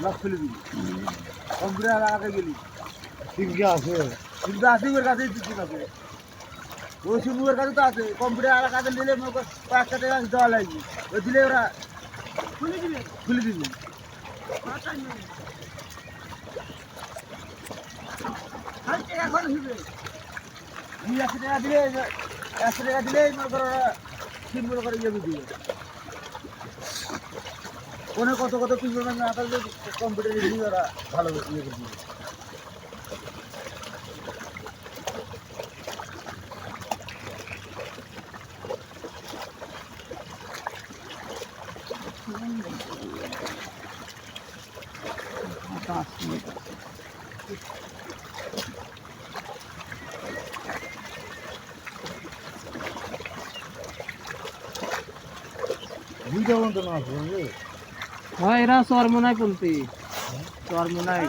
lock খুলে দিবি computer আগে গেলি ঠিক আছে কিন্তু আসিফের কাছেই ঠিক আছে ওই শিবুয়ের কাছে তো আছে কম্পিউটার আর কাছে নিলে কয়েকটা টাকা দেওয়া লাগবে ওই দিলে ওরা খুলে দিবি একশো টাকা দিলে 100 টাকা দিলেই মনে করো ওরা সিম্বল করে ইয়ে দিবে ফোনে কত কত পিছনে না থাকলে কম্পিউটারে দিয়ে ওরা ভালো ইয়ে করে দিবে বুঝতে পারতো না আসলে হ্যাঁ এরা চরমোনাই পন্থী চরমোনাই